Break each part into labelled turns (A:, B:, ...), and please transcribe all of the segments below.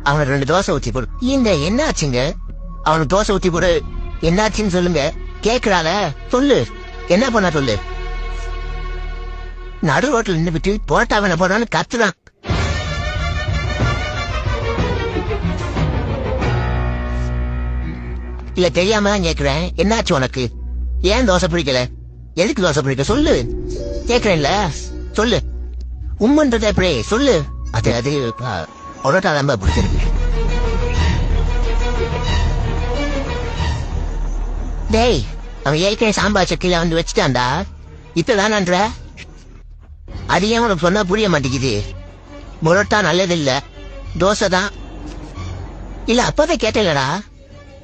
A: அவனுக்கு 2 தோசை ஊத்தி போடு. இந்த என்ன ஆச்சுங்க? அவனுக்கு தோசை ஊத்தி போடு. என்னாச்சுன்னு சொல்லுங்க. கேக்குறால சொல்லு. என்ன பண்ண சொல்லு. நடு ரோட்ல நின்று விட்டு போட்டா வேணா போடான்னு கத்துறான். இல்ல தெரியாம தான் கேக்குறேன். என்னாச்சு உனக்கு? ஏன் தோசை பிடிக்கல? எதுக்கு தோசை பிடிக்க சொல்லு. கேக்குறேன்ல சொல்லு. உம்மன்றத எப்படி சொல்லு. அது அது ஒரோட்டா ரொம்ப பிடிச்சிருக்கு. டேய் அவன் ஏற்கனவே சாம்பார் சட்டியில வந்து வச்சுட்டான்டா. இப்பதானன்ற அது ஏன் உனக்கு சொன்னா புரிய மாட்டேங்குது. பரோட்டா நல்லது இல்ல, தோசை தான். இல்ல அப்பதான் கேட்டேன்லடா.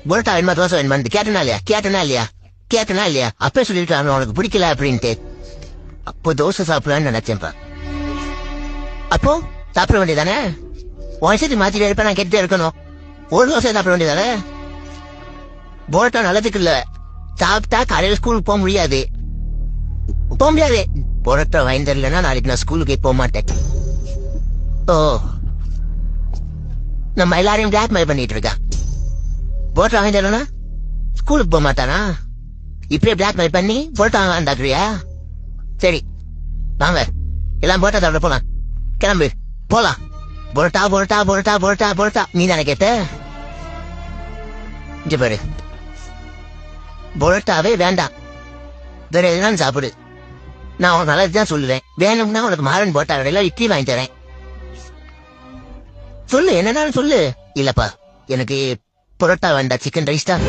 A: பரோட்டா வேணுமா தோசை வேணுமான்னு கேட்டனா இல்லையா அப்ப சொல்லிட்டு உனக்கு பிடிக்கல அப்படின்ட்டு. அப்போ தோசை சாப்பிடலான்னு நினைச்சேன்ப்பா. அப்போ சாப்பிட வேண்டியதானே? வயசு மாத்திட்டு இருப்ப நான் கேட்டுட்டே இருக்கணும். ஒரு தோசை சாப்பிட வேண்டியதானே? பரோட்டா நல்லதுக்கு இல்ல. சாப்பிட்டா காலையில ஸ்கூலுக்கு போக முடியாது. பரோட்டா வாங்கி தரலன்னா நாளைக்கு நான் ஸ்கூலுக்கு போக மாட்டேன். ஓ நம்ம எல்லாரையும் பிளாக்மெயில் பண்ணிட்டு இருக்கா. பரோட்டா வாங்கி தரலன்னா ஸ்கூலுக்கு போக மாட்டானா? இப்படியே பிளாக்மெயில் பண்ணி பரோட்டா வாங்கியா? சரி வாங்க எல்லாம் பரோட்டா சாப்பிட போலாம். கிளம்பு போலாம். பரோட்டா பரோட்டா பரோட்டா பரோட்டா பரோட்டா நீ தானே கேட்ட? இங்க பாரு, பரோட்டாவே வேண்டாம், வேற எதுனா சாப்பிடு. நான் உனக்கு நல்லதுதான் சொல்லுவேன். வேணும்னா உனக்கு மாறன் பரோட்டா கடையில இட்லி வாங்கி தரேன். சொல்லு என்னன்னு சொல்லு. இல்லப்பா எனக்கு பரோட்டா வேண்டாம், சிக்கன் ரைஸ் தான்.